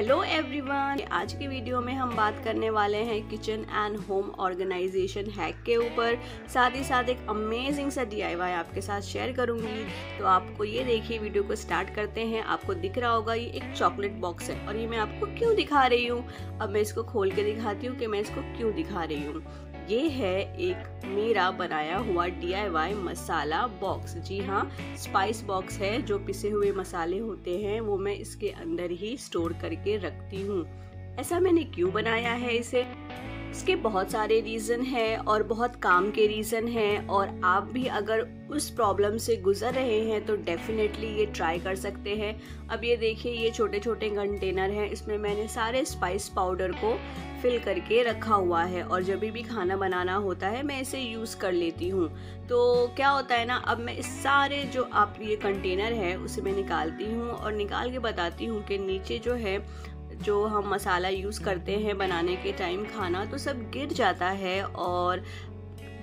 Hello everyone, आज की video में हम बात करने वाले हैं kitchen and home organization hack के ऊपर। साथ ही साथ एक अमेजिंग सा DIY आपके साथ शेयर करूंगी। तो आपको ये देखिए, वीडियो को स्टार्ट करते हैं। आपको दिख रहा होगा ये एक चॉकलेट बॉक्स है और ये मैं आपको क्यों दिखा रही हूँ। अब मैं इसको खोल के दिखाती हूँ कि मैं इसको क्यों दिखा रही हूँ। ये है एक मेरा बनाया हुआ DIY मसाला बॉक्स। जी हाँ, स्पाइस बॉक्स है। जो पिसे हुए मसाले होते हैं वो मैं इसके अंदर ही स्टोर करके रखती हूँ। ऐसा मैंने क्यों बनाया है इसे, इसके बहुत सारे रीज़न हैं और बहुत काम के रीज़न हैं। और आप भी अगर उस प्रॉब्लम से गुजर रहे हैं तो डेफिनेटली ये ट्राई कर सकते हैं। अब ये देखिए, ये छोटे छोटे कंटेनर हैं, इसमें मैंने सारे स्पाइस पाउडर को फिल करके रखा हुआ है और जब भी खाना बनाना होता है मैं इसे यूज़ कर लेती हूँ। तो क्या होता है ना, अब मैं इस सारे जो आप ये कंटेनर है उसे मैं निकालती हूँ और निकाल के बताती हूँ कि नीचे जो है, जो हम मसाला यूज़ करते हैं बनाने के टाइम खाना, तो सब गिर जाता है और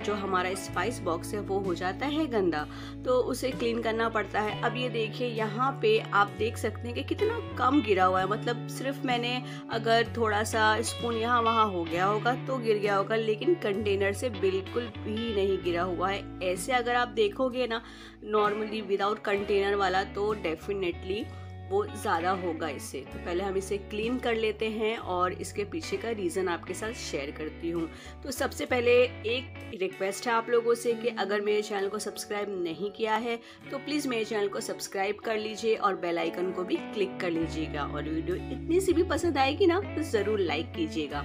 जो हमारा स्पाइस बॉक्स है वो हो जाता है गंदा, तो उसे क्लीन करना पड़ता है। अब ये देखिए, यहाँ पे आप देख सकते हैं कि कितना कम गिरा हुआ है। मतलब सिर्फ मैंने अगर थोड़ा सा स्पून यहाँ वहाँ हो गया होगा तो गिर गया होगा, लेकिन कंटेनर से बिल्कुल भी नहीं गिरा हुआ है। ऐसे अगर आप देखोगे ना नॉर्मली विदाउट कंटेनर वाला, तो डेफिनेटली वो ज़्यादा होगा इससे। तो पहले हम इसे क्लीन कर लेते हैं और इसके पीछे का रीज़न आपके साथ शेयर करती हूँ। तो सबसे पहले एक रिक्वेस्ट है आप लोगों से कि अगर मेरे चैनल को सब्सक्राइब नहीं किया है तो प्लीज़ मेरे चैनल को सब्सक्राइब कर लीजिए और बेल आइकन को भी क्लिक कर लीजिएगा। और वीडियो इतनी सी भी पसंद आएगी ना तो ज़रूर लाइक कीजिएगा।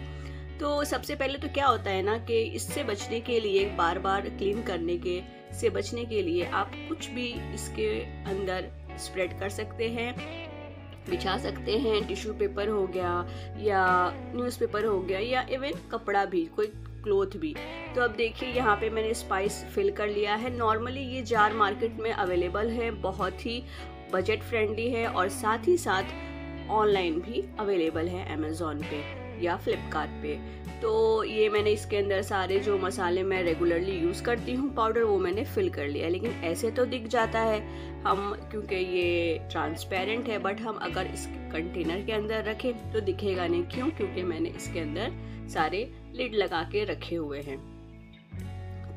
तो सबसे पहले तो क्या होता है ना कि इससे बचने के लिए, बार बार क्लीन करने के से बचने के लिए आप कुछ भी इसके अंदर स्प्रेड कर सकते हैं, बिछा सकते हैं। टिश्यू पेपर हो गया या न्यूज़पेपर हो गया या इवन कपड़ा भी, कोई क्लॉथ भी। तो अब देखिए, यहाँ पे मैंने स्पाइस फिल कर लिया है। नॉर्मली ये जार मार्केट में अवेलेबल है, बहुत ही बजट फ्रेंडली है और साथ ही साथ ऑनलाइन भी अवेलेबल है, अमेज़ॉन पे या फ्लिपकार्ट पे। तो ये मैंने इसके अंदर सारे जो मसाले मैं रेगुलरली यूज़ करती हूँ पाउडर, वो मैंने फिल कर लिया। लेकिन ऐसे तो दिख जाता है हम, क्योंकि ये ट्रांसपेरेंट है, बट हम अगर इस कंटेनर के अंदर रखें तो दिखेगा नहीं। क्यों? क्योंकि मैंने इसके अंदर सारे लिड लगा के रखे हुए हैं।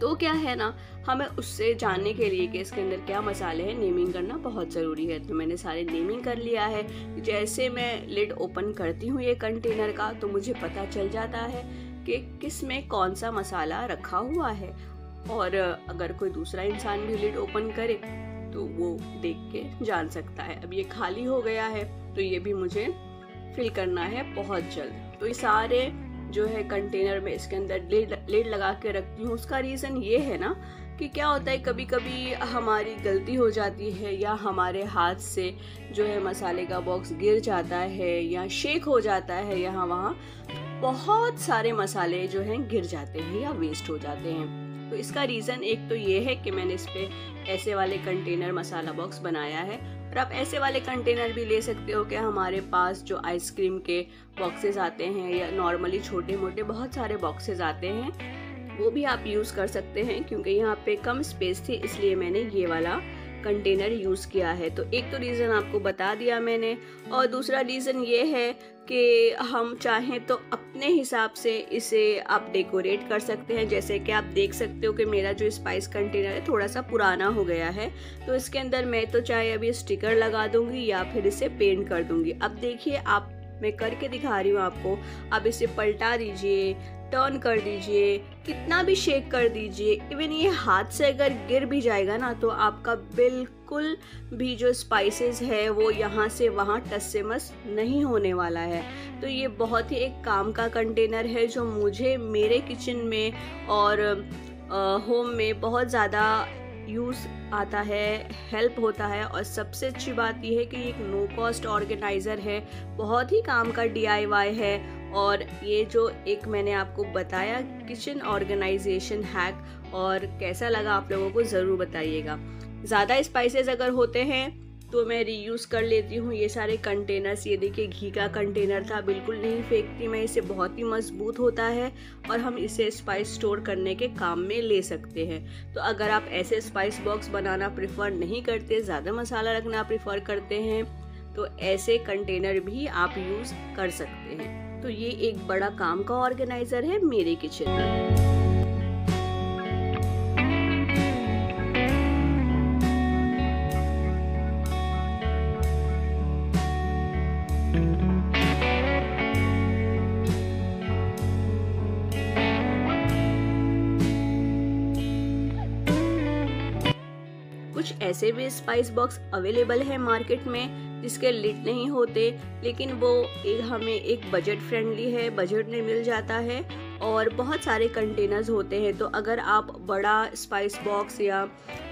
तो क्या है ना, हमें उससे जानने के लिए कि इसके अंदर क्या मसाले हैं, नेमिंग करना बहुत ज़रूरी है। तो मैंने सारे नेमिंग कर लिया है। जैसे मैं लिड ओपन करती हूँ ये कंटेनर का, तो मुझे पता चल जाता है कि किस में कौन सा मसाला रखा हुआ है। और अगर कोई दूसरा इंसान भी लिड ओपन करे तो वो देख के जान सकता है। अब ये खाली हो गया है तो ये भी मुझे फिल करना है बहुत जल्द। तो ये सारे जो है कंटेनर में इसके अंदर लिड लगा के रखती हूँ। उसका रीज़न ये है ना कि क्या होता है, कभी कभी हमारी गलती हो जाती है या हमारे हाथ से जो है मसाले का बॉक्स गिर जाता है या शेक हो जाता है, यहाँ वहाँ बहुत सारे मसाले जो हैं गिर जाते हैं या वेस्ट हो जाते हैं। तो इसका रीज़न एक तो ये है कि मैंने इस पे ऐसे वाले कंटेनर मसाला बॉक्स बनाया है। और आप ऐसे वाले कंटेनर भी ले सकते हो कि हमारे पास जो आइसक्रीम के बॉक्सेस आते हैं या नॉर्मली छोटे मोटे बहुत सारे बॉक्सेस आते हैं, वो भी आप यूज़ कर सकते हैं। क्योंकि यहाँ पे कम स्पेस थी, इसलिए मैंने ये वाला कंटेनर यूज़ किया है। तो एक तो रीज़न आपको बता दिया मैंने, और दूसरा रीज़न ये है कि हम चाहें तो अपने हिसाब से इसे आप डेकोरेट कर सकते हैं। जैसे कि आप देख सकते हो कि मेरा जो स्पाइस कंटेनर है थोड़ा सा पुराना हो गया है, तो इसके अंदर मैं तो चाहे अभी स्टिकर लगा दूंगी या फिर इसे पेंट कर दूंगी। अब देखिए, आप, मैं करके दिखा रही हूँ आपको। आप इसे पलटा दीजिए, टर्न कर दीजिए, कितना भी शेक कर दीजिए, इवन ये हाथ से अगर गिर भी जाएगा ना तो आपका बिल्कुल भी जो स्पाइसेस है वो यहाँ से वहाँ टस से मस नहीं होने वाला है। तो ये बहुत ही एक काम का कंटेनर है जो मुझे मेरे किचन में और होम में बहुत ज़्यादा यूज़ आता है, हेल्प होता है। और सबसे अच्छी बात यह है कि एक नो कॉस्ट ऑर्गेनाइज़र है, बहुत ही काम का DIY है। और ये जो एक मैंने आपको बताया किचन ऑर्गेनाइजेशन हैक, और कैसा लगा आप लोगों को ज़रूर बताइएगा। ज़्यादा स्पाइसेस अगर होते हैं तो मैं रीयूज़ कर लेती हूँ ये सारे कंटेनर्स। ये देखिए, घी का कंटेनर था, बिल्कुल नहीं फेंकती मैं इसे, बहुत ही मजबूत होता है और हम इसे स्पाइस स्टोर करने के काम में ले सकते हैं। तो अगर आप ऐसे स्पाइस बॉक्स बनाना प्रेफर नहीं करते, ज़्यादा मसाला रखना प्रेफर करते हैं, तो ऐसे कंटेनर भी आप यूज़ कर सकते हैं। तो ये एक बड़ा काम का ऑर्गेनाइज़र है मेरे किचन में। कुछ ऐसे भी स्पाइस बॉक्स अवेलेबल है मार्केट में जिसके लिड नहीं होते, लेकिन वो हमें एक बजट फ्रेंडली है, बजट में मिल जाता है और बहुत सारे कंटेनर्स होते हैं। तो अगर आप बड़ा स्पाइस बॉक्स या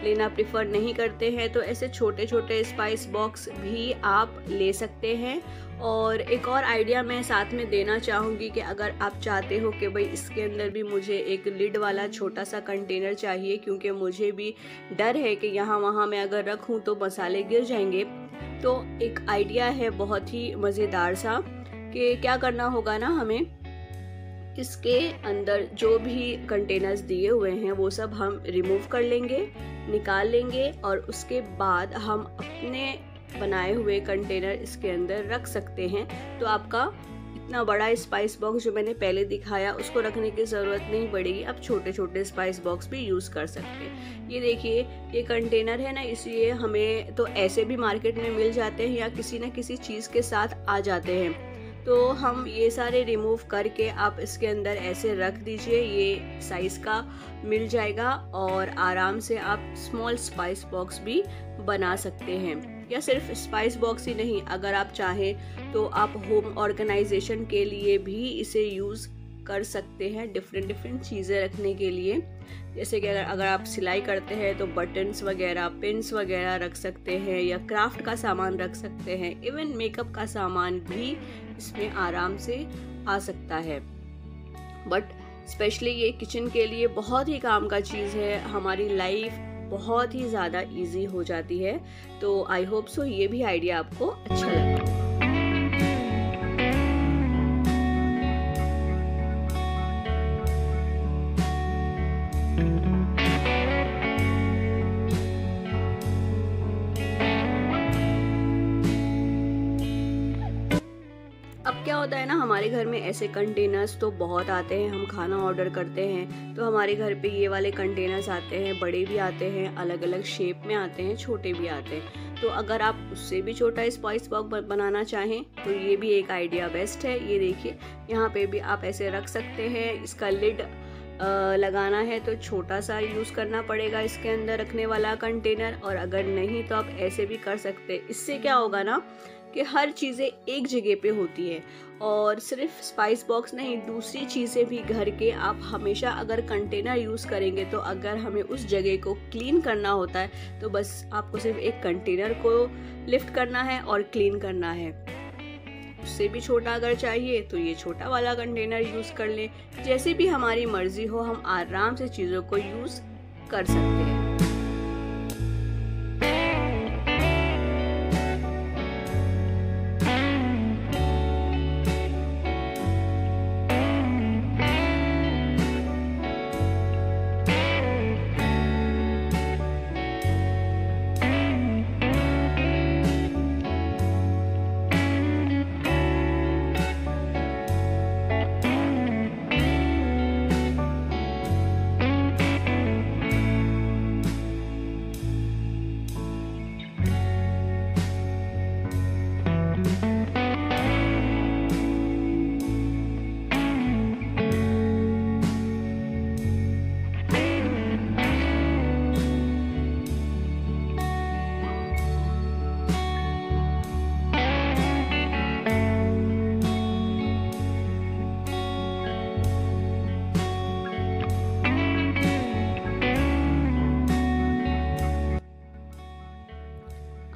लेना प्रेफर नहीं करते हैं तो ऐसे छोटे छोटे स्पाइस बॉक्स भी आप ले सकते हैं। और एक और आइडिया मैं साथ में देना चाहूँगी कि अगर आप चाहते हो कि भाई इसके अंदर भी मुझे एक लिड वाला छोटा सा कंटेनर चाहिए, क्योंकि मुझे भी डर है कि यहाँ वहाँ मैं अगर रखूँ तो मसाले गिर जाएंगे, तो एक आइडिया है बहुत ही मज़ेदार सा कि क्या करना होगा ना, हमें इसके अंदर जो भी कंटेनर्स दिए हुए हैं वो सब हम रिमूव कर लेंगे, निकाल लेंगे और उसके बाद हम अपने बनाए हुए कंटेनर इसके अंदर रख सकते हैं। तो आपका इतना बड़ा स्पाइस बॉक्स जो मैंने पहले दिखाया उसको रखने की ज़रूरत नहीं पड़ेगी, आप छोटे छोटे स्पाइस बॉक्स भी यूज़ कर सकते हैं। ये देखिए ये कंटेनर है ना, इसलिए हमें तो ऐसे भी मार्केट में मिल जाते हैं या किसी न किसी चीज़ के साथ आ जाते हैं। तो हम ये सारे रिमूव करके आप इसके अंदर ऐसे रख दीजिए, ये साइज़ का मिल जाएगा और आराम से आप स्मॉल स्पाइस बॉक्स भी बना सकते हैं। या सिर्फ स्पाइस बॉक्स ही नहीं, अगर आप चाहें तो आप होम ऑर्गेनाइजेशन के लिए भी इसे यूज़ कर सकते हैं, डिफरेंट चीज़ें रखने के लिए। जैसे कि अगर आप सिलाई करते हैं तो बटन्स वगैरह, पिन्स वगैरह रख सकते हैं या क्राफ्ट का सामान रख सकते हैं, इवन मेकअप का सामान भी इसमें आराम से आ सकता है। बट स्पेशली ये किचन के लिए बहुत ही काम का चीज़ है, हमारी लाइफ बहुत ही ज़्यादा इजी हो जाती है। तो आई होप सो ये भी आइडिया आपको अच्छा लगा। अब क्या होता है ना, हमारे घर में ऐसे कंटेनर्स तो बहुत आते हैं, हम खाना ऑर्डर करते हैं तो हमारे घर पे ये वाले कंटेनर्स आते हैं, बड़े भी आते हैं, अलग अलग शेप में आते हैं, छोटे भी आते हैं। तो अगर आप उससे भी छोटा स्पाइस बॉक्स बनाना चाहें तो ये भी एक आइडिया बेस्ट है। ये देखिए यहाँ पे भी आप ऐसे रख सकते हैं। इसका लिड लगाना है तो छोटा सा यूज़ करना पड़ेगा इसके अंदर रखने वाला कंटेनर, और अगर नहीं तो आप ऐसे भी कर सकते हैं। इससे क्या होगा ना कि हर चीज़ें एक जगह पे होती है, और सिर्फ स्पाइस बॉक्स नहीं, दूसरी चीज़ें भी घर के आप हमेशा अगर कंटेनर यूज़ करेंगे तो अगर हमें उस जगह को क्लीन करना होता है तो बस आपको सिर्फ एक कंटेनर को लिफ्ट करना है और क्लीन करना है। उससे भी छोटा अगर चाहिए तो ये छोटा वाला कंटेनर यूज़ कर लें। जैसे भी हमारी मर्ज़ी हो, हम आराम से चीज़ों को यूज़ कर सकते हैं।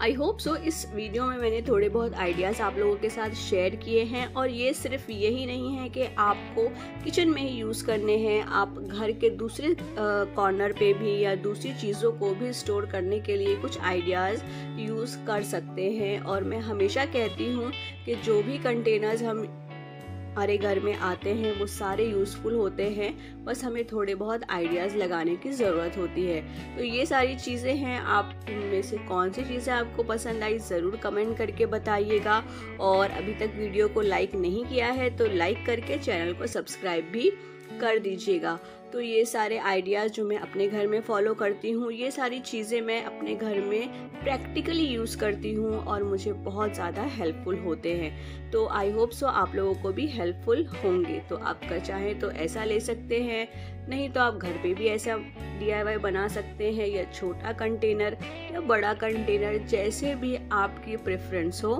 आई होप सो इस वीडियो में मैंने थोड़े बहुत आइडियाज़ आप लोगों के साथ शेयर किए हैं। और ये सिर्फ यही नहीं है कि आपको किचन में ही यूज़ करने हैं, आप घर के दूसरे कॉर्नर पे भी या दूसरी चीज़ों को भी स्टोर करने के लिए कुछ आइडियाज़ यूज़ कर सकते हैं। और मैं हमेशा कहती हूँ कि जो भी कंटेनर्स हम हमारे घर में आते हैं वो सारे यूज़फुल होते हैं, बस हमें थोड़े बहुत आइडियाज़ लगाने की ज़रूरत होती है। तो ये सारी चीज़ें हैं, आप इनमें से कौन सी चीज़ें आपको पसंद आई ज़रूर कमेंट करके बताइएगा। और अभी तक वीडियो को लाइक नहीं किया है तो लाइक करके चैनल को सब्सक्राइब भी कर दीजिएगा। तो ये सारे आइडियाज़ जो मैं अपने घर में फॉलो करती हूँ, ये सारी चीज़ें मैं अपने घर में प्रैक्टिकली यूज़ करती हूँ और मुझे बहुत ज़्यादा हेल्पफुल होते हैं। तो आई होप सो आप लोगों को भी हेल्पफुल होंगे। तो आप कर चाहें तो ऐसा ले सकते हैं, नहीं तो आप घर पे भी ऐसा DIY बना सकते हैं, या छोटा कंटेनर या बड़ा कंटेनर, जैसे भी आपकी प्रेफरेंस हो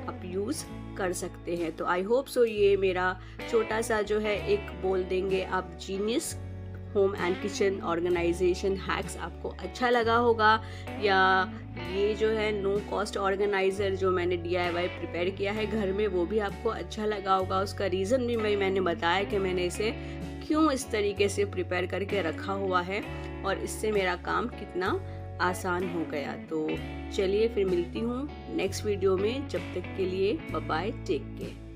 आप यूज़ कर सकते हैं। तो आई होप सो ये मेरा छोटा सा जो है एक बोल देंगे आप genius home and kitchen organization hacks आपको अच्छा लगा होगा, या ये जो है नो कॉस्ट ऑर्गेनाइज़र जो मैंने DIY प्रिपेयर किया है घर में वो भी आपको अच्छा लगा होगा। उसका रीज़न भी मैंने बताया कि मैंने इसे क्यों इस तरीके से प्रिपेयर करके रखा हुआ है और इससे मेरा काम कितना आसान हो गया। तो चलिए फिर मिलती हूँ नेक्स्ट वीडियो में, जब तक के लिए बाय बाय, टेक केयर।